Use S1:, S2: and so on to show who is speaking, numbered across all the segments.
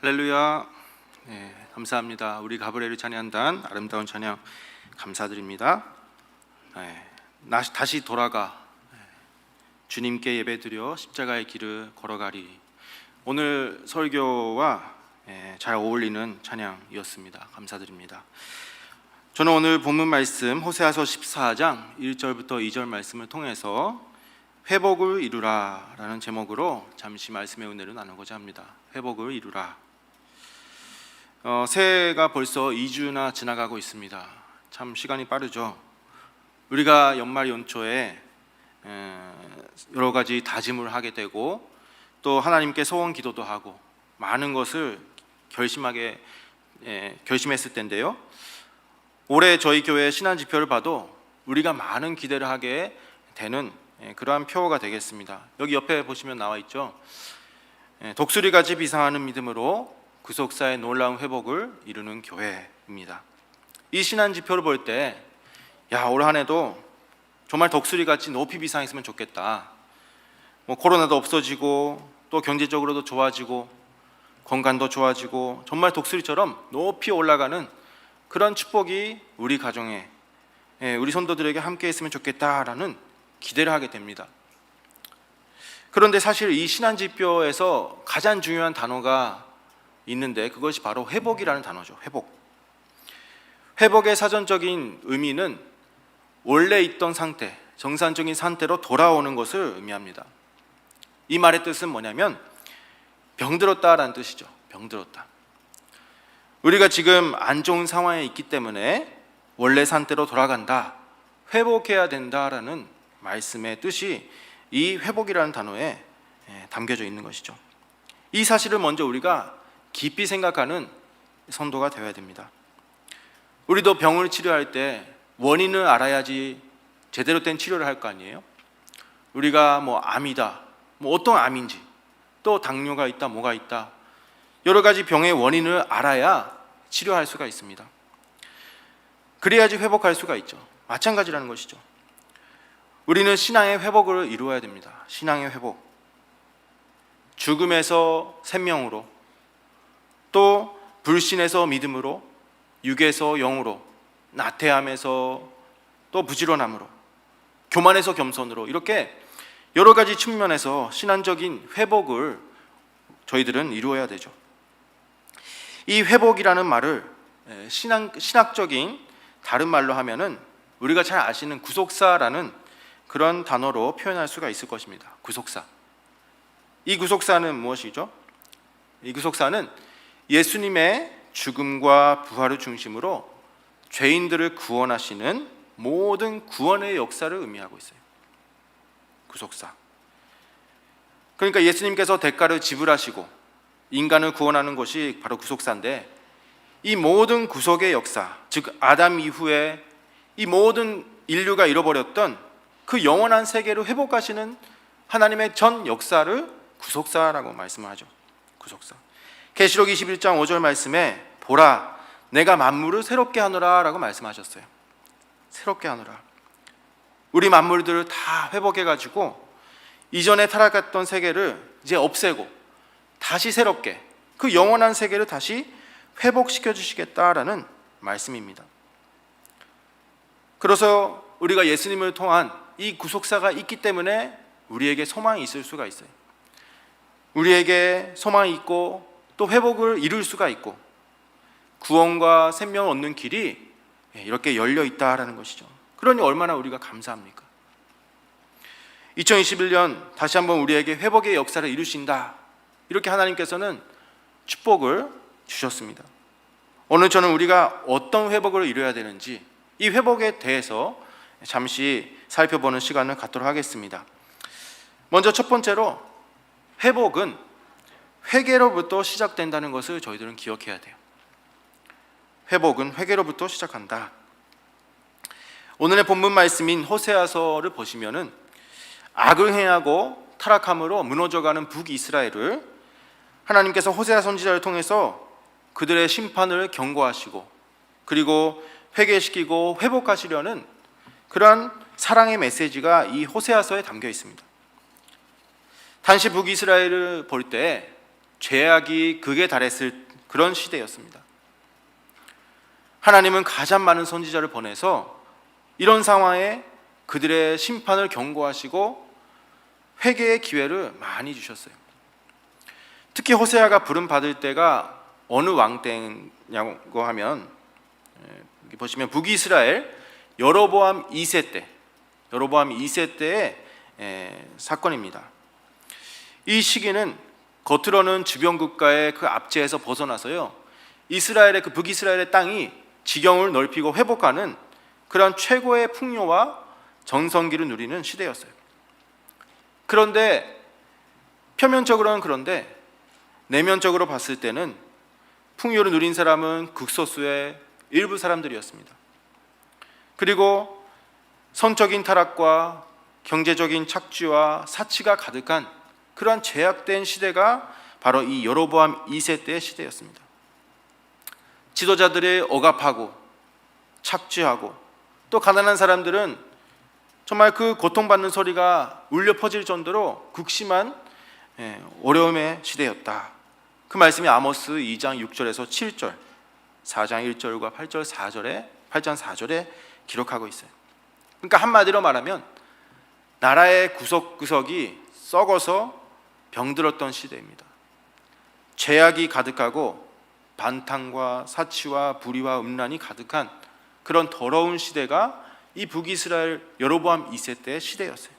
S1: 할렐루야. 네, 감사합니다. 우리 가브리엘이 찬양단 아름다운 찬양 감사드립니다. 네, 다시 돌아가 주님께 예배드려 십자가의 길을 걸어가리. 오늘 설교와 잘 어울리는 찬양이었습니다. 감사드립니다. 저는 오늘 본문 말씀 호세아서 14장 1절부터 2절 말씀을 통해서 회복을 이루라 라는 제목으로 잠시 말씀의 은혜를 나누고자 합니다. 회복을 이루라. 새해가 벌써 2주나 지나가고 있습니다. 참 시간이 빠르죠. 우리가 연말 연초에 여러 가지 다짐을 하게 되고 또 하나님께 소원 기도도 하고 많은 것을 결심했을 텐데요. 올해 저희 교회 신안 지표를 봐도 우리가 많은 기대를 하게 되는 그러한 표가 되겠습니다. 여기 옆에 보시면 나와 있죠. 독수리같이 비상하는 믿음으로 구속사의 놀라운 회복을 이루는 교회입니다. 이 신안 지표를 볼 때 올 한 해도 정말 독수리같이 높이 비상했으면 좋겠다. 코로나도 없어지고 또 경제적으로도 좋아지고 건강도 좋아지고 정말 독수리처럼 높이 올라가는 그런 축복이 우리 가정에 우리 성도들에게 함께 했으면 좋겠다라는 기대를 하게 됩니다. 그런데 사실 이 신안 지표에서 가장 중요한 단어가 있는데 그것이 바로 회복이라는 단어죠. 회복의 사전적인 의미는 원래 있던 상태, 정상적인 상태로 돌아오는 것을 의미합니다. 이 말의 뜻은 뭐냐면 병들었다라는 뜻이죠. 병들었다. 우리가 지금 안 좋은 상황에 있기 때문에 원래 상태로 돌아간다, 회복해야 된다라는 말씀의 뜻이 이 회복이라는 단어에 담겨져 있는 것이죠. 이 사실을 먼저 우리가 깊이 생각하는 성도가 되어야 됩니다. 우리도 병을 치료할 때 원인을 알아야지 제대로 된 치료를 할 거 아니에요? 우리가 암이다, 어떤 암인지, 또 당뇨가 있다, 뭐가 있다, 여러 가지 병의 원인을 알아야 치료할 수가 있습니다. 그래야지 회복할 수가 있죠. 마찬가지라는 것이죠. 우리는 신앙의 회복을 이루어야 됩니다. 신앙의 회복. 죽음에서 생명으로, 또 불신에서 믿음으로, 육에서 영으로, 나태함에서 또 부지런함으로, 교만에서 겸손으로, 이렇게 여러 가지 측면에서 신앙적인 회복을 저희들은 이루어야 되죠. 이 회복이라는 말을 신학적인 다른 말로 하면은 우리가 잘 아시는 구속사라는 그런 단어로 표현할 수가 있을 것입니다. 구속사. 이 구속사는 무엇이죠? 이 구속사는 예수님의 죽음과 부활을 중심으로 죄인들을 구원하시는 모든 구원의 역사를 의미하고 있어요. 구속사. 그러니까 예수님께서 대가를 지불하시고 인간을 구원하는 것이 바로 구속사인데, 이 모든 구속의 역사, 즉 아담 이후에 이 모든 인류가 잃어버렸던 그 영원한 세계를 회복하시는 하나님의 전 역사를 구속사라고 말씀하죠. 구속사. 계시록 21장 5절 말씀에 보라, 내가 만물을 새롭게 하노라 라고 말씀하셨어요. 새롭게 하노라. 우리 만물들을 다 회복해가지고 이전에 타락했던 세계를 이제 없애고 다시 새롭게 그 영원한 세계를 다시 회복시켜 주시겠다라는 말씀입니다. 그래서 우리가 예수님을 통한 이 구속사가 있기 때문에 우리에게 소망이 있을 수가 있어요. 우리에게 소망이 있고 또 회복을 이룰 수가 있고 구원과 생명을 얻는 길이 이렇게 열려 있다라는 것이죠. 그러니 얼마나 우리가 감사합니까? 2021년 다시 한번 우리에게 회복의 역사를 이루신다, 이렇게 하나님께서는 축복을 주셨습니다. 오늘 저는 우리가 어떤 회복을 이루어야 되는지 이 회복에 대해서 잠시 살펴보는 시간을 갖도록 하겠습니다. 먼저 첫 번째로, 회복은 회개로부터 시작된다는 것을 저희들은 기억해야 돼요. 회복은 회개로부터 시작한다. 오늘의 본문 말씀인 호세아서를 보시면은 악을 행하고 타락함으로 무너져가는 북이스라엘을 하나님께서 호세아 선지자를 통해서 그들의 심판을 경고하시고 그리고 회개시키고 회복하시려는 그러한 사랑의 메시지가 이 호세아서에 담겨 있습니다. 당시 북이스라엘을 볼 때 죄악이 극에 달했을 그런 시대였습니다. 하나님은 가장 많은 선지자를 보내서 이런 상황에 그들의 심판을 경고하시고 회개의 기회를 많이 주셨어요. 특히 호세아가 부름 받을 때가 어느 왕 때냐고 하면, 여기 보시면 북이스라엘 여로보암 2세 때의 사건입니다. 이 시기는 겉으로는 주변 국가의 그 압제에서 벗어나서요, 이스라엘의 그 북이스라엘의 땅이 지경을 넓히고 회복하는 그런 최고의 풍요와 정성기를 누리는 시대였어요. 그런데 표면적으로는 그런데 내면적으로 봤을 때는 풍요를 누린 사람은 극소수의 일부 사람들이었습니다. 그리고 성적인 타락과 경제적인 착취와 사치가 가득한 그러한 죄악된 시대가 바로 이 여로보암 2세 때의 시대였습니다. 지도자들이 억압하고 착취하고 또 가난한 사람들은 정말 그 고통받는 소리가 울려 퍼질 정도로 극심한 어려움의 시대였다. 그 말씀이 아모스 2장 6절에서 7절, 4장 1절과 8장 4절에 기록하고 있어요. 그러니까 한마디로 말하면 나라의 구석구석이 썩어서 병들었던 시대입니다. 죄악이 가득하고 반탕과 사치와 불의와 음란이 가득한 그런 더러운 시대가 이 북이스라엘 여로보암 2세 때의 시대였어요.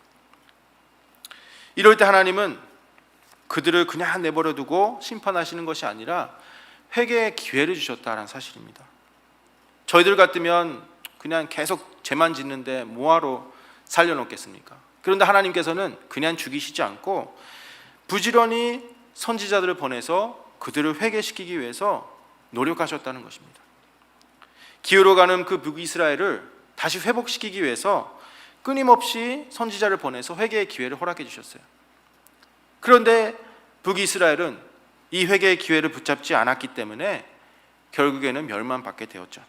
S1: 이럴 때 하나님은 그들을 그냥 내버려 두고 심판하시는 것이 아니라 회개의 기회를 주셨다는 사실입니다. 저희들 같으면 그냥 계속 죄만 짓는데 뭐하러 살려놓겠습니까? 그런데 하나님께서는 그냥 죽이시지 않고 부지런히 선지자들을 보내서 그들을 회개시키기 위해서 노력하셨다는 것입니다. 기울어가는 그 북이스라엘을 다시 회복시키기 위해서 끊임없이 선지자를 보내서 회개의 기회를 허락해 주셨어요. 그런데 북이스라엘은 이 회개의 기회를 붙잡지 않았기 때문에 결국에는 멸망받게 되었죠.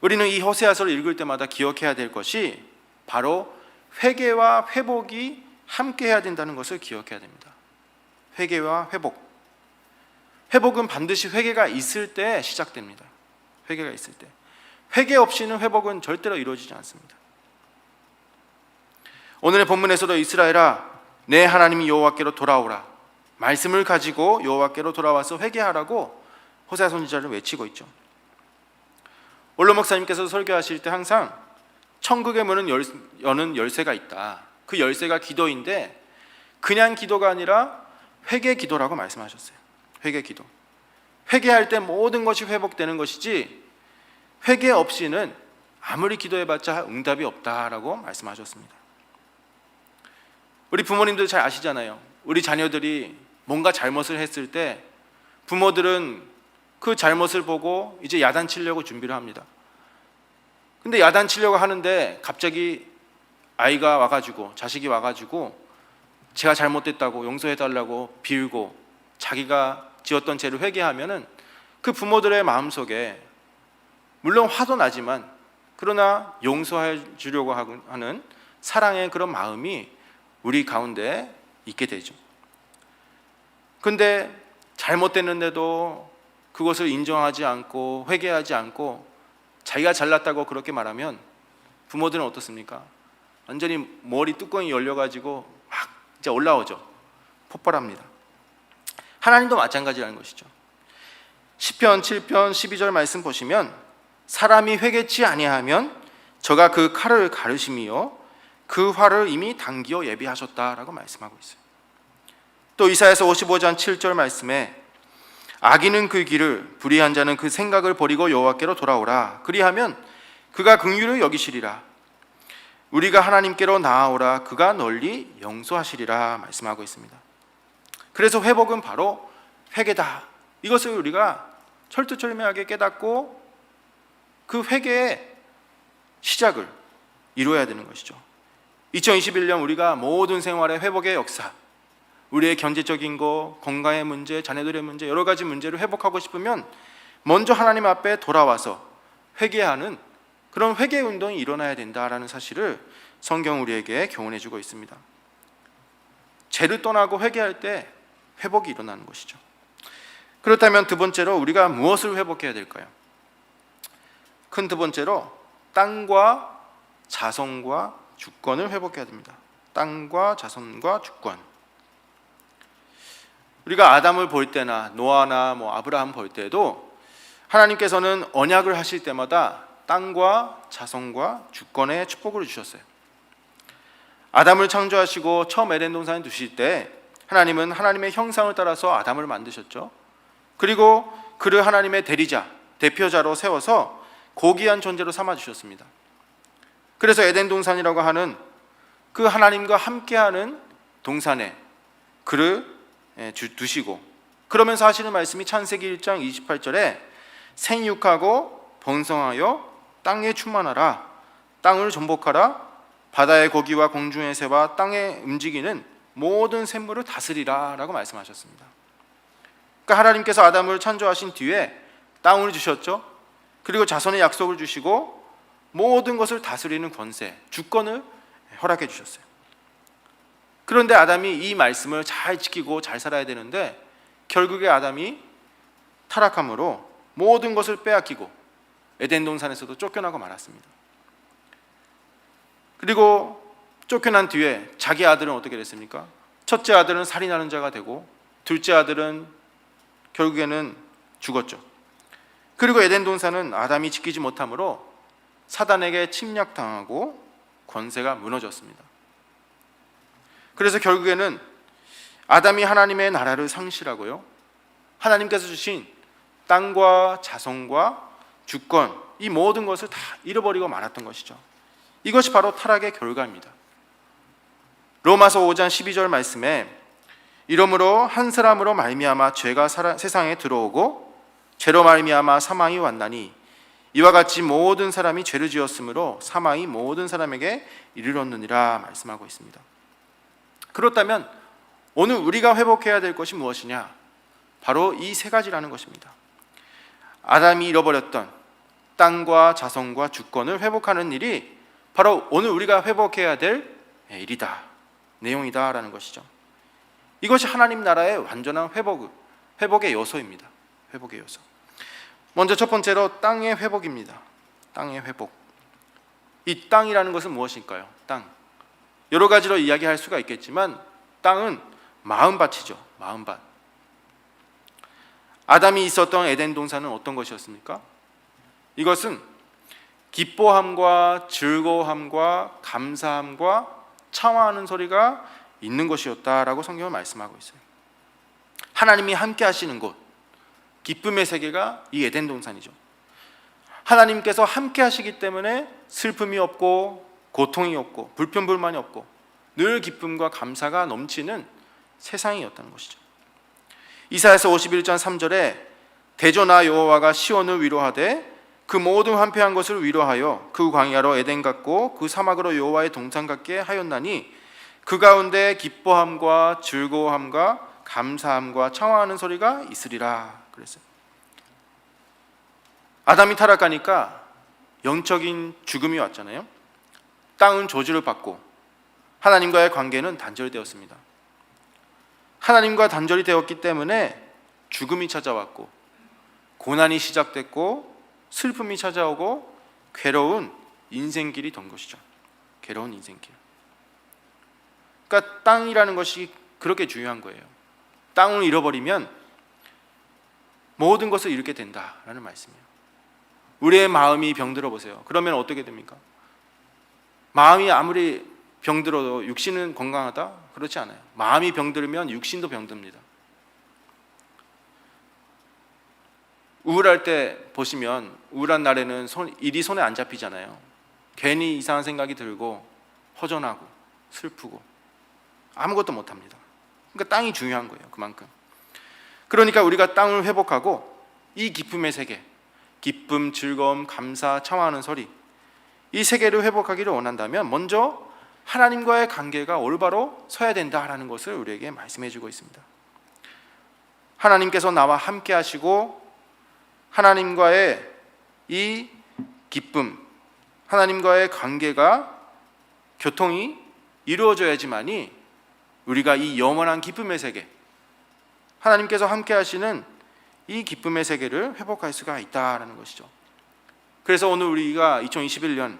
S1: 우리는 이 호세아서를 읽을 때마다 기억해야 될 것이 바로 회개와 회복이 함께 해야 된다는 것을 기억해야 됩니다. 회개와 회복. 회복은 반드시 회개가 있을 때 시작됩니다. 회개가 있을 때. 회개 없이는 회복은 절대로 이루어지지 않습니다. 오늘의 본문에서도 이스라엘아 내 하나님이 여호와께로 돌아오라, 말씀을 가지고 여호와께로 돌아와서 회개하라고 호세아 선지자를 외치고 있죠. 올로 목사님께서 설교하실 때 항상 천국의 문은 여는 열쇠가 있다. 그 열쇠가 기도인데 그냥 기도가 아니라 회개 기도라고 말씀하셨어요. 회개 기도. 회개할 때 모든 것이 회복되는 것이지 회개 없이는 아무리 기도해봤자 응답이 없다라고 말씀하셨습니다. 우리 부모님들 잘 아시잖아요. 우리 자녀들이 뭔가 잘못을 했을 때 부모들은 그 잘못을 보고 이제 야단치려고 준비를 합니다. 근데 야단치려고 하는데 갑자기 아이가 와가지고, 자식이 와가지고 제가 잘못됐다고 용서해달라고 빌고 자기가 지었던 죄를 회개하면은 그 부모들의 마음속에 물론 화도 나지만 그러나 용서해 주려고 하는 사랑의 그런 마음이 우리 가운데 있게 되죠. 근데 잘못됐는데도 그것을 인정하지 않고 회개하지 않고 자기가 잘났다고 그렇게 말하면 부모들은 어떻습니까? 완전히 머리 뚜껑이 열려가지고 막 이제 올라오죠. 폭발합니다. 하나님도 마찬가지라는 것이죠. 시편 7편 12절 말씀 보시면 사람이 회개치 아니하면 저가 그 칼을 가르심이요 그 활을 이미 당기어 예비하셨다라고 말씀하고 있어요. 또 이사야서 55장 7절 말씀에 악인은 그 길을 불의한 자는 그 생각을 버리고 여호와께로 돌아오라. 그리하면 그가 긍휼을 여기시리라. 우리가 하나님께로 나아오라. 그가 널리 용서하시리라 말씀하고 있습니다. 그래서 회복은 바로 회개다. 이것을 우리가 철두철미하게 깨닫고 그 회개의 시작을 이루어야 되는 것이죠. 2021년 우리가 모든 생활의 회복의 역사, 우리의 경제적인 거, 건강의 문제, 자녀들의 문제, 여러 가지 문제를 회복하고 싶으면 먼저 하나님 앞에 돌아와서 회개하는 그런 회개 운동이 일어나야 된다라는 사실을 성경 우리에게 교훈해 주고 있습니다. 죄를 떠나고 회개할 때 회복이 일어나는 것이죠. 그렇다면 두 번째로 우리가 무엇을 회복해야 될까요? 큰 두 번째로 땅과 자손과 주권을 회복해야 됩니다. 땅과 자손과 주권. 우리가 아담을 볼 때나 노아나 아브라함 볼 때도 하나님께서는 언약을 하실 때마다 땅과 자손과 주권의 축복을 주셨어요. 아담을 창조하시고 처음 에덴 동산에 두실 때 하나님은 하나님의 형상을 따라서 아담을 만드셨죠. 그리고 그를 하나님의 대리자, 대표자로 세워서 고귀한 존재로 삼아주셨습니다. 그래서 에덴 동산이라고 하는 그 하나님과 함께하는 동산에 그를 두시고, 그러면서 하시는 말씀이 창세기 1장 28절에 생육하고 번성하여 땅에 충만하라, 땅을 정복하라, 바다의 고기와 공중의 새와 땅에 움직이는 모든 생물을 다스리라 라고 말씀하셨습니다. 그러니까 하나님께서 아담을 창조하신 뒤에 땅을 주셨죠. 그리고 자손의 약속을 주시고 모든 것을 다스리는 권세, 주권을 허락해 주셨어요. 그런데 아담이 이 말씀을 잘 지키고 잘 살아야 되는데 결국에 아담이 타락함으로 모든 것을 빼앗기고 에덴 동산에서도 쫓겨나고 말았습니다. 그리고 쫓겨난 뒤에 자기 아들은 어떻게 됐습니까? 첫째 아들은 살인하는 자가 되고 둘째 아들은 결국에는 죽었죠. 그리고 에덴 동산은 아담이 지키지 못함으로 사단에게 침략당하고 권세가 무너졌습니다. 그래서 결국에는 아담이 하나님의 나라를 상실하고요, 하나님께서 주신 땅과 자손과 주권, 이 모든 것을 다 잃어버리고 말았던 것이죠. 이것이 바로 타락의 결과입니다. 로마서 5장 12절 말씀에 이러므로 한 사람으로 말미암아 죄가 세상에 들어오고 죄로 말미암아 사망이 왔나니 이와 같이 모든 사람이 죄를 지었으므로 사망이 모든 사람에게 이르렀느니라 말씀하고 있습니다. 그렇다면 오늘 우리가 회복해야 될 것이 무엇이냐? 바로 이 세 가지라는 것입니다. 아담이 잃어버렸던 땅과 자손과 주권을 회복하는 일이 바로 오늘 우리가 회복해야 될 일이다, 내용이다라는 것이죠. 이것이 하나님 나라의 완전한 회복의 요소입니다. 회복의 요소. 먼저 첫 번째로 땅의 회복입니다. 땅의 회복. 이 땅이라는 것은 무엇일까요? 땅. 여러 가지로 이야기할 수가 있겠지만 땅은 마음밭이죠. 마음밭. 아담이 있었던 에덴 동산은 어떤 것이었습니까? 이것은 기뻐함과 즐거움과 감사함과 창화하는 소리가 있는 것이었다라고 성경은 말씀하고 있어요. 하나님이 함께 하시는 곳, 기쁨의 세계가 이 에덴 동산이죠. 하나님께서 함께 하시기 때문에 슬픔이 없고 고통이 없고 불평불만이 없고 늘 기쁨과 감사가 넘치는 세상이었다는 것이죠. 이사야서 51장 3절에 대저나 여호와가 시온을 위로하되 그 모든 황폐한 것을 위로하여 그 광야로 에덴 같고 그 사막으로 여호와의 동산 같게 하였나니 그 가운데 기뻐함과 즐거움과 감사함과 창화하는 소리가 있으리라 그랬어요. 아담이 타락하니까 영적인 죽음이 왔잖아요. 땅은 저주를 받고 하나님과의 관계는 단절되었습니다. 하나님과 단절이 되었기 때문에 죽음이 찾아왔고 고난이 시작됐고 슬픔이 찾아오고 괴로운 인생길이 된 것이죠. 괴로운 인생길. 그러니까 땅이라는 것이 그렇게 중요한 거예요. 땅을 잃어버리면 모든 것을 잃게 된다라는 말씀이에요. 우리의 마음이 병들어 보세요. 그러면 어떻게 됩니까? 마음이 아무리 병들어도 육신은 건강하다? 그렇지 않아요. 마음이 병들면 육신도 병듭니다. 우울할 때 보시면 우울한 날에는 일이 손에 안 잡히잖아요. 괜히 이상한 생각이 들고 허전하고 슬프고 아무것도 못합니다. 그러니까 땅이 중요한 거예요. 그만큼. 그러니까 우리가 땅을 회복하고 이 기쁨의 세계, 기쁨, 즐거움, 감사, 창화하는 소리, 이 세계를 회복하기를 원한다면 먼저 하나님과의 관계가 올바로 서야 된다라는 것을 우리에게 말씀해 주고 있습니다. 하나님께서 나와 함께 하시고 하나님과의 이 기쁨, 하나님과의 관계가 교통이 이루어져야지만이 우리가 이 영원한 기쁨의 세계, 하나님께서 함께 하시는 이 기쁨의 세계를 회복할 수가 있다라는 것이죠. 그래서 오늘 우리가 2021년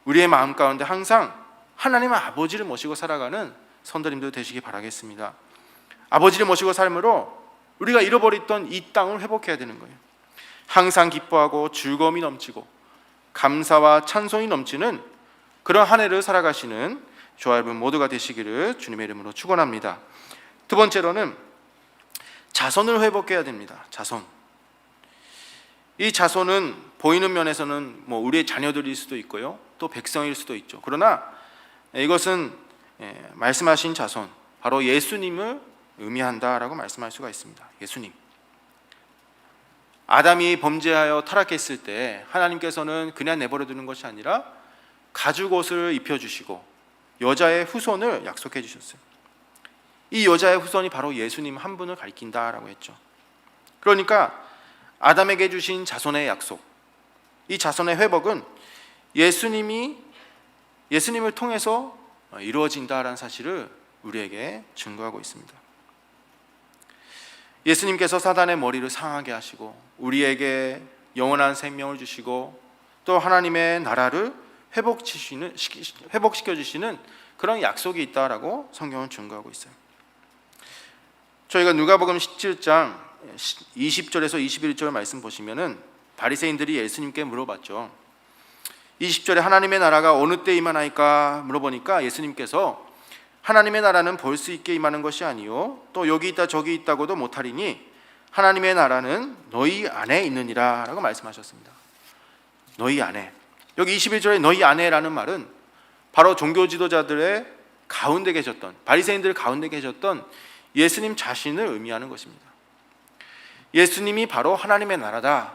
S1: 우리의 마음 가운데 항상 하나님 아버지를 모시고 살아가는 성도님들 되시기 바라겠습니다. 아버지를 모시고 삶으로 우리가 잃어버렸던 이 땅을 회복해야 되는 거예요. 항상 기뻐하고 즐거움이 넘치고 감사와 찬송이 넘치는 그런 한 해를 살아가시는 저와 여러분 모두가 되시기를 주님의 이름으로 축원합니다. 두 번째로는 자손을 회복해야 됩니다. 자손. 이 자손은 보이는 면에서는 우리의 자녀들일 수도 있고요, 또 백성일 수도 있죠. 그러나 이것은 말씀하신 자손, 바로 예수님을 의미한다라고 말씀할 수가 있습니다. 예수님. 아담이 범죄하여 타락했을 때 하나님께서는 그냥 내버려 두는 것이 아니라 가죽옷을 입혀주시고 여자의 후손을 약속해 주셨어요. 이 여자의 후손이 바로 예수님 한 분을 가리킨다라고 했죠. 그러니까 아담에게 주신 자손의 약속, 이 자손의 회복은 예수님을 통해서 이루어진다라는 사실을 우리에게 증거하고 있습니다. 예수님께서 사단의 머리를 상하게 하시고 우리에게 영원한 생명을 주시고 또 하나님의 나라를 회복시켜 주시는 그런 약속이 있다라고 성경은 증거하고 있어요. 저희가 누가복음 17장 20절에서 21절 말씀 보시면은 바리새인들이 예수님께 물어봤죠. 20절에 하나님의 나라가 어느 때 임하나이까 물어보니까 예수님께서 하나님의 나라는 볼 수 있게 임하는 것이 아니요 또 여기 있다 저기 있다고도 못하리니 하나님의 나라는 너희 안에 있느니라 라고 말씀하셨습니다. 너희 안에. 여기 21절에 너희 안에라는 말은 바로 종교 지도자들의 가운데 계셨던, 바리새인들 가운데 계셨던 예수님 자신을 의미하는 것입니다. 예수님이 바로 하나님의 나라다.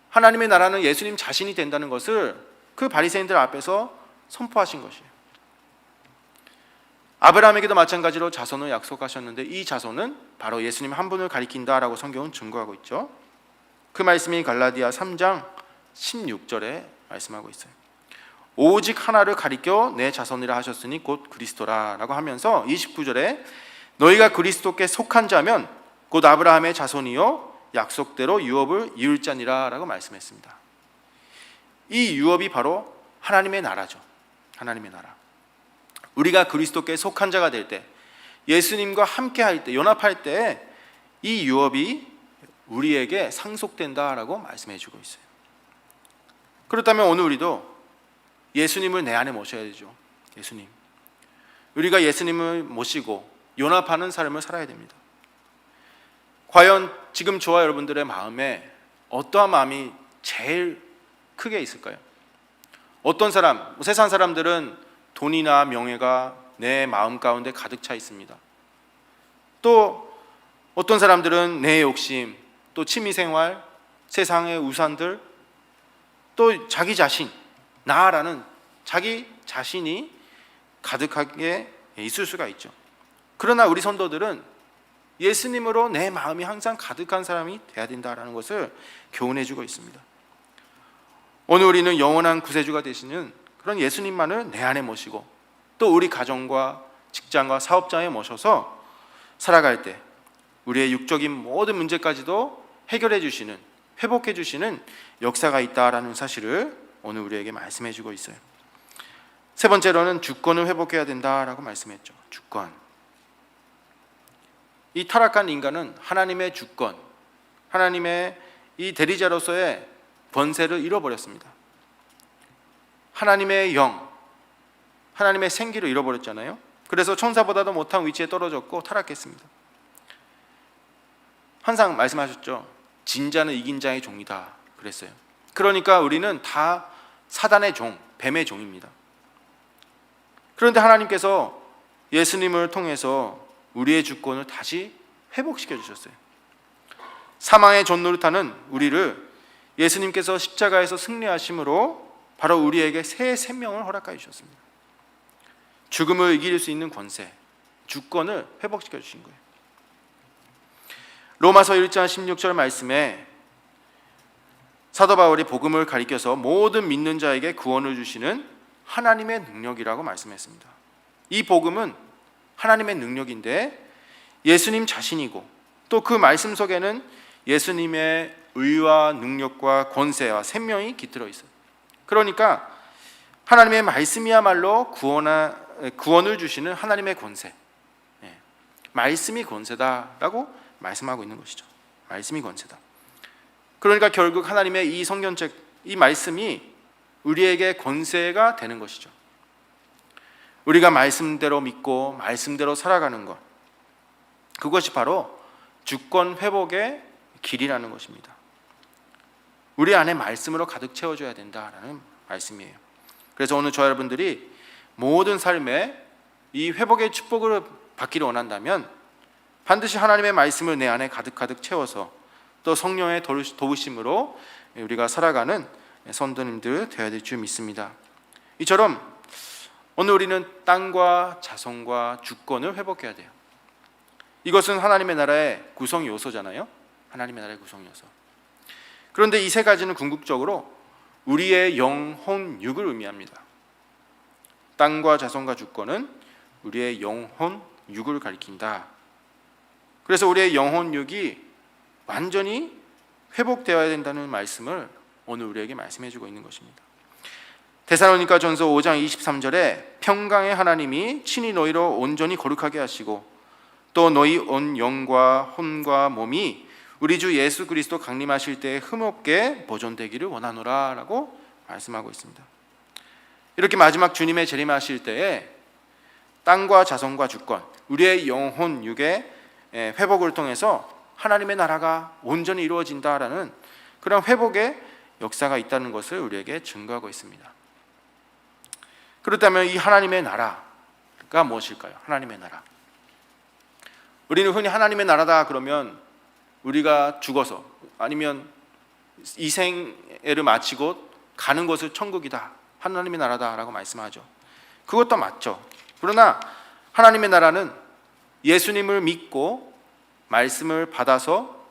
S1: 하나님의 나라는 예수님 자신이 된다는 것을 그 바리새인들 앞에서 선포하신 것이에요. 아브라함에게도 마찬가지로 자손을 약속하셨는데 이 자손은 바로 예수님 한 분을 가리킨다라고 성경은 증거하고 있죠. 그 말씀이 갈라디아 3장 16절에 말씀하고 있어요. 오직 하나를 가리켜 내 자손이라 하셨으니 곧 그리스도라라고 하면서 29절에 너희가 그리스도께 속한 자면 곧 아브라함의 자손이요 약속대로 유업을 이을 자니라 라고 말씀했습니다. 이 유업이 바로 하나님의 나라죠. 하나님의 나라. 우리가 그리스도께 속한 자가 될 때, 예수님과 함께 할 때, 연합할 때 이 유업이 우리에게 상속된다라고 말씀해 주고 있어요. 그렇다면 오늘 우리도 예수님을 내 안에 모셔야 되죠. 예수님. 우리가 예수님을 모시고 연합하는 삶을 살아야 됩니다. 과연 지금 저와 여러분들의 마음에 어떠한 마음이 제일 크게 있을까요? 어떤 사람, 세상 사람들은 돈이나 명예가 내 마음 가운데 가득 차 있습니다. 또 어떤 사람들은 내 욕심, 또 취미생활, 세상의 우상들, 또 자기 자신, 나라는 자기 자신이 가득하게 있을 수가 있죠. 그러나 우리 성도들은 예수님으로 내 마음이 항상 가득한 사람이 돼야 된다는 것을 교훈해 주고 있습니다. 오늘 우리는 영원한 구세주가 되시는 그런 예수님만을 내 안에 모시고 또 우리 가정과 직장과 사업장에 모셔서 살아갈 때 우리의 육적인 모든 문제까지도 해결해 주시는, 회복해 주시는 역사가 있다라는 사실을 오늘 우리에게 말씀해 주고 있어요. 세 번째로는 주권을 회복해야 된다라고 말씀했죠. 주권. 이 타락한 인간은 하나님의 주권, 하나님의 이 대리자로서의 권세를 잃어버렸습니다. 하나님의 영, 하나님의 생기를 잃어버렸잖아요. 그래서 천사보다도 못한 위치에 떨어졌고 타락했습니다. 항상 말씀하셨죠. 진자는 이긴 자의 종이다 그랬어요. 그러니까 우리는 다 사단의 종, 뱀의 종입니다. 그런데 하나님께서 예수님을 통해서 우리의 주권을 다시 회복시켜 주셨어요. 사망의 전노릇하는 우리를 예수님께서 십자가에서 승리하심으로 바로 우리에게 새 생명을 허락하여 주셨습니다. 죽음을 이길 수 있는 권세, 주권을 회복시켜 주신 거예요. 로마서 1장 16절 말씀에 사도 바울이 복음을 가리켜서 모든 믿는 자에게 구원을 주시는 하나님의 능력이라고 말씀했습니다. 이 복음은 하나님의 능력인데 예수님 자신이고 또 그 말씀 속에는 예수님의 의와 능력과 권세와 생명이 깃들어 있어요. 그러니까 하나님의 말씀이야말로 구원을 주시는 하나님의 권세, 말씀이 권세다라고 말씀하고 있는 것이죠. 말씀이 권세다. 그러니까 결국 하나님의 이 성경책, 이 말씀이 우리에게 권세가 되는 것이죠. 우리가 말씀대로 믿고 말씀대로 살아가는 것, 그것이 바로 주권 회복의 길이라는 것입니다. 우리 안에 말씀으로 가득 채워줘야 된다라는 말씀이에요. 그래서 오늘 저 여러분들이 모든 삶에 이 회복의 축복을 받기를 원한다면 반드시 하나님의 말씀을 내 안에 가득 채워서 또 성령의 도우심으로 우리가 살아가는 성도님들 되어야 될 줄 믿습니다. 이처럼 오늘 우리는 땅과 자손과 주권을 회복해야 돼요. 이것은 하나님의 나라의 구성 요소잖아요. 하나님의 나라의 구성 요소. 그런데 이 세 가지는 궁극적으로 우리의 영혼 육을 의미합니다. 땅과 자손과 주권은 우리의 영혼 육을 가리킨다. 그래서 우리의 영혼 육이 완전히 회복되어야 된다는 말씀을 오늘 우리에게 말씀해 주고 있는 것입니다. 데살로니가 전서 5장 23절에 평강의 하나님이 친히 너희로 온전히 거룩하게 하시고 또 너희 온 영과 혼과 몸이 우리 주 예수 그리스도 강림하실 때에 흠없게 보존되기를 원하노라 라고 말씀하고 있습니다. 이렇게 마지막 주님의 재림하실 때에 땅과 자손과 주권, 우리의 영혼 육의 회복을 통해서 하나님의 나라가 온전히 이루어진다라는 그런 회복의 역사가 있다는 것을 우리에게 증거하고 있습니다. 그렇다면 이 하나님의 나라가 무엇일까요? 하나님의 나라. 우리는 흔히 하나님의 나라다 그러면 우리가 죽어서 아니면 이 생애를 마치고 가는 것을 천국이다, 하나님의 나라다라고 말씀하죠. 그것도 맞죠. 그러나 하나님의 나라는 예수님을 믿고 말씀을 받아서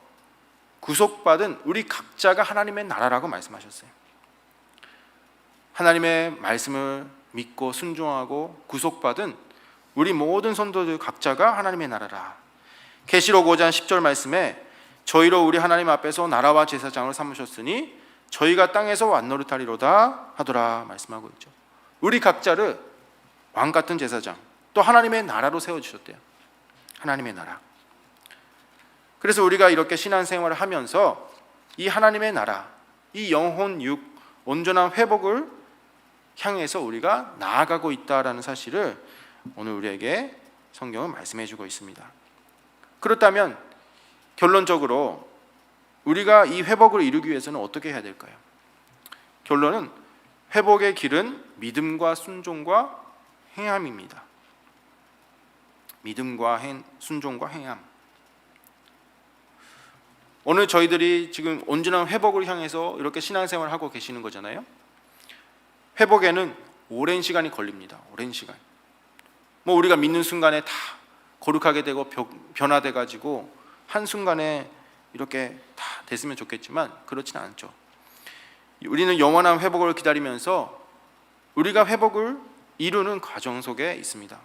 S1: 구속받은 우리 각자가 하나님의 나라라고 말씀하셨어요. 하나님의 말씀을 믿고 순종하고 구속받은 우리 모든 성도들 각자가 하나님의 나라라. 계시록 5장 10절 말씀에 저희로 우리 하나님 앞에서 나라와 제사장을 삼으셨으니 저희가 땅에서 왕노릇하리로다 하더라 말씀하고 있죠. 우리 각자를 왕 같은 제사장, 또 하나님의 나라로 세워주셨대요. 하나님의 나라. 그래서 우리가 이렇게 신앙생활을 하면서 이 하나님의 나라, 이 영혼 육 온전한 회복을 향해서 우리가 나아가고 있다라는 사실을 오늘 우리에게 성경은 말씀해 주고 있습니다. 그렇다면 결론적으로 우리가 이 회복을 이루기 위해서는 어떻게 해야 될까요? 결론은 회복의 길은 믿음과 순종과 행함입니다. 믿음과 순종과 행함. 오늘 저희들이 지금 온전한 회복을 향해서 이렇게 신앙생활을 하고 계시는 거잖아요. 회복에는 오랜 시간이 걸립니다. 오랜 시간. 우리가 믿는 순간에 다 거룩하게 되고 변화돼 가지고 한순간에 이렇게 다 됐으면 좋겠지만 그렇지는 않죠. 우리는 영원한 회복을 기다리면서 우리가 회복을 이루는 과정 속에 있습니다.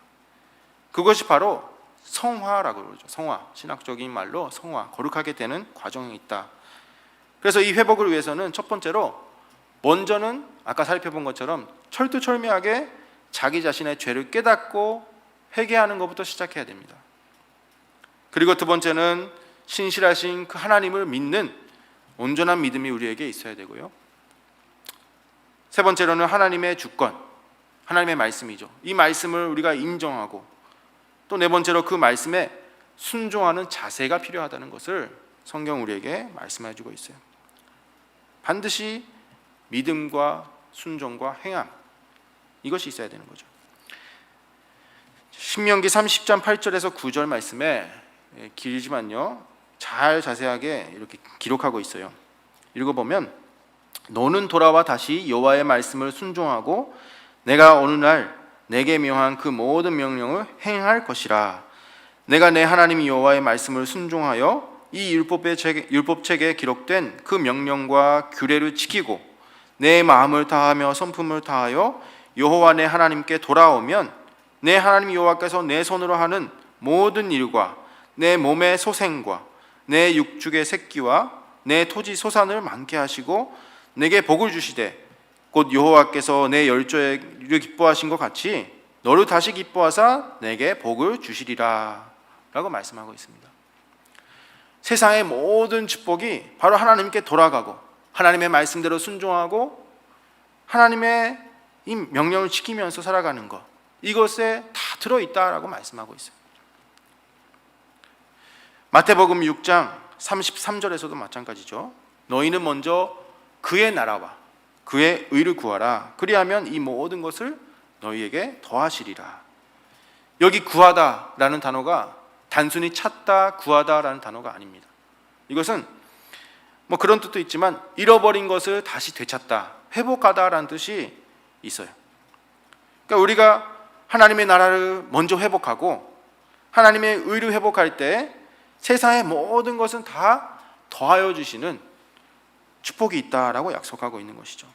S1: 그것이 바로 성화라고 그러죠. 성화, 신학적인 말로 성화, 거룩하게 되는 과정이 있다. 그래서 이 회복을 위해서는 첫 번째로 먼저는 아까 살펴본 것처럼 철두철미하게 자기 자신의 죄를 깨닫고 회개하는 것부터 시작해야 됩니다. 그리고 두 번째는 신실하신 그 하나님을 믿는 온전한 믿음이 우리에게 있어야 되고요. 세 번째로는 하나님의 주권, 하나님의 말씀이죠. 이 말씀을 우리가 인정하고 또 네 번째로 그 말씀에 순종하는 자세가 필요하다는 것을 성경 우리에게 말씀해 주고 있어요. 반드시 믿음과 순종과 행함, 이것이 있어야 되는 거죠. 신명기 30장 8절에서 9절 말씀에 길지만요 잘 자세하게 이렇게 기록하고 있어요. 읽어보면 너는 돌아와 다시 여호와의 말씀을 순종하고 내가 어느 날 내게 명한 그 모든 명령을 행할 것이라. 내가 내 하나님 여호와의 말씀을 순종하여 이 율법책에 기록된 그 명령과 규례를 지키고 내 마음을 다하며 성품을 다하여 여호와 내 하나님께 돌아오면 내 하나님 여호와께서 내 손으로 하는 모든 일과 내 몸의 소생과 내 육축의 새끼와 내 토지 소산을 많게 하시고 내게 복을 주시되 곧 여호와께서 내 열조를 기뻐하신 것 같이 너를 다시 기뻐하사 내게 복을 주시리라 라고 말씀하고 있습니다. 세상의 모든 축복이 바로 하나님께 돌아가고 하나님의 말씀대로 순종하고 하나님의 이 명령을 지키면서 살아가는 것, 이것에 다 들어있다라고 말씀하고 있어요. 마태복음 6장 33절에서도 마찬가지죠. 너희는 먼저 그의 나라와 그의 의를 구하라. 그리하면 이 모든 것을 너희에게 더하시리라. 여기 구하다라는 단어가 단순히 찾다, 구하다라는 단어가 아닙니다. 이것은 뭐 그런 뜻도 있지만 잃어버린 것을 다시 되찾다, 회복하다라는 뜻이 있어요. 그러니까 우리가 하나님의 나라를 먼저 회복하고 하나님의 의를 회복할 때 세상의 모든 것은 다 더하여 주시는 축복이 있다라고 약속하고 있는 것이죠.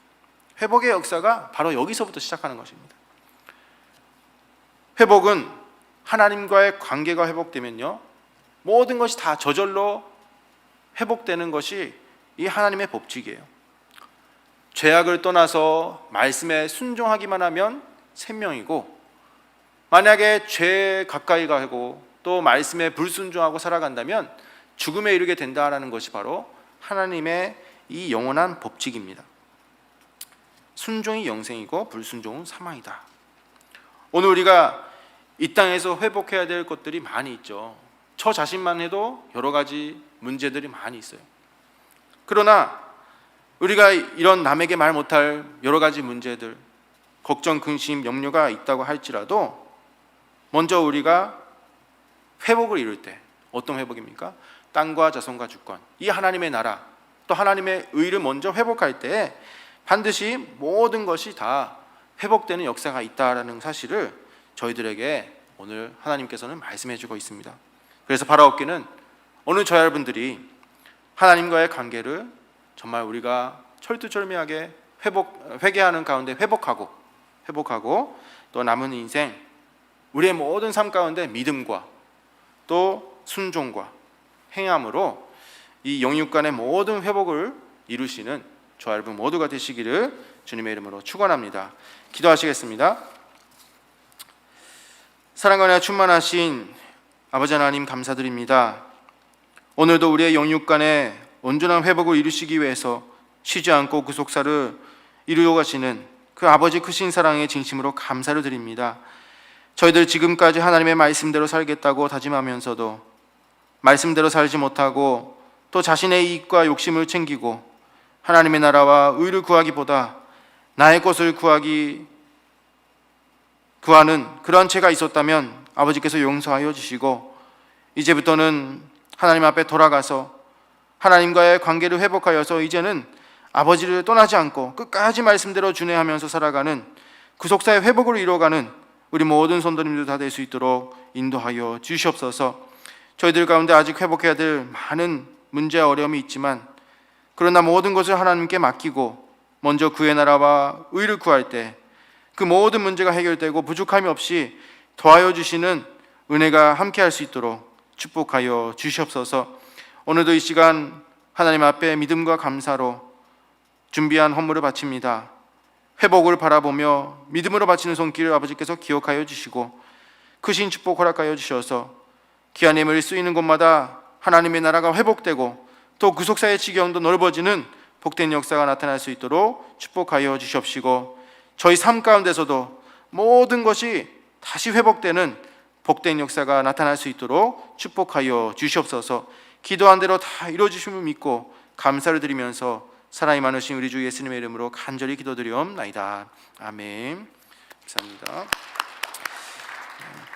S1: 회복의 역사가 바로 여기서부터 시작하는 것입니다. 회복은 하나님과의 관계가 회복되면요, 모든 것이 다 저절로 회복되는 것이 이 하나님의 법칙이에요. 죄악을 떠나서 말씀에 순종하기만 하면 생명이고, 만약에 죄에 가까이 가고 또 말씀에 불순종하고 살아간다면 죽음에 이르게 된다라는 것이 바로 하나님의 이 영원한 법칙입니다. 순종이 영생이고 불순종은 사망이다. 오늘 우리가 이 땅에서 회복해야 될 것들이 많이 있죠. 저 자신만 해도 여러 가지 문제들이 많이 있어요. 그러나 우리가 이런 남에게 말 못할 여러 가지 문제들, 걱정, 근심, 염려가 있다고 할지라도 먼저 우리가 회복을 이룰 때 어떤 회복입니까? 땅과 자손과 주권, 이 하나님의 나라, 또 하나님의 의를 먼저 회복할 때 반드시 모든 것이 다 회복되는 역사가 있다라는 사실을 저희들에게 오늘 하나님께서는 말씀해 주고 있습니다. 그래서 바라옵기는 오늘 저희 여러분들이 하나님과의 관계를 정말 우리가 철두철미하게 회개하는 가운데 회복하고 또 남은 인생 우리의 모든 삶 가운데 믿음과 또 순종과 행함으로 이 영육간의 모든 회복을 이루시는 저와 여러분 모두가 되시기를 주님의 이름으로 축원합니다. 기도하시겠습니다. 사랑과 은혜가 충만하신 아버지 하나님 감사드립니다. 오늘도 우리의 영육간의 온전한 회복을 이루시기 위해서 쉬지 않고 구속사를 이루어 가시는 그 아버지 크신 사랑의 진심으로 감사를 드립니다. 저희들 지금까지 하나님의 말씀대로 살겠다고 다짐하면서도 말씀대로 살지 못하고 또 자신의 이익과 욕심을 챙기고 하나님의 나라와 의를 구하기보다 나의 것을 구하는 그런 죄가 있었다면 아버지께서 용서하여 주시고 이제부터는 하나님 앞에 돌아가서 하나님과의 관계를 회복하여서 이제는 아버지를 떠나지 않고 끝까지 말씀대로 준행하면서 살아가는 구속사의 회복을 이루어가는 우리 모든 성도님들 다 될 수 있도록 인도하여 주시옵소서. 저희들 가운데 아직 회복해야 될 많은 문제와 어려움이 있지만 그러나 모든 것을 하나님께 맡기고 먼저 그의 나라와 의를 구할 때 그 모든 문제가 해결되고 부족함이 없이 더하여 주시는 은혜가 함께할 수 있도록 축복하여 주시옵소서. 오늘도 이 시간 하나님 앞에 믿음과 감사로 준비한 헌물을 바칩니다. 회복을 바라보며 믿음으로 바치는 손길을 아버지께서 기억하여 주시고 크신 축복 허락하여 주셔서 귀한 예물이 쓰이는 곳마다 하나님의 나라가 회복되고 또 구속사의 지경도 넓어지는 복된 역사가 나타날 수 있도록 축복하여 주시옵시고 저희 삶 가운데서도 모든 것이 다시 회복되는 복된 역사가 나타날 수 있도록 축복하여 주시옵소서. 기도한 대로 다 이루어주심을 믿고 감사를 드리면서 사랑이 많으신 우리 주 예수님의 이름으로 간절히 기도드리옵나이다. 아멘. 감사합니다.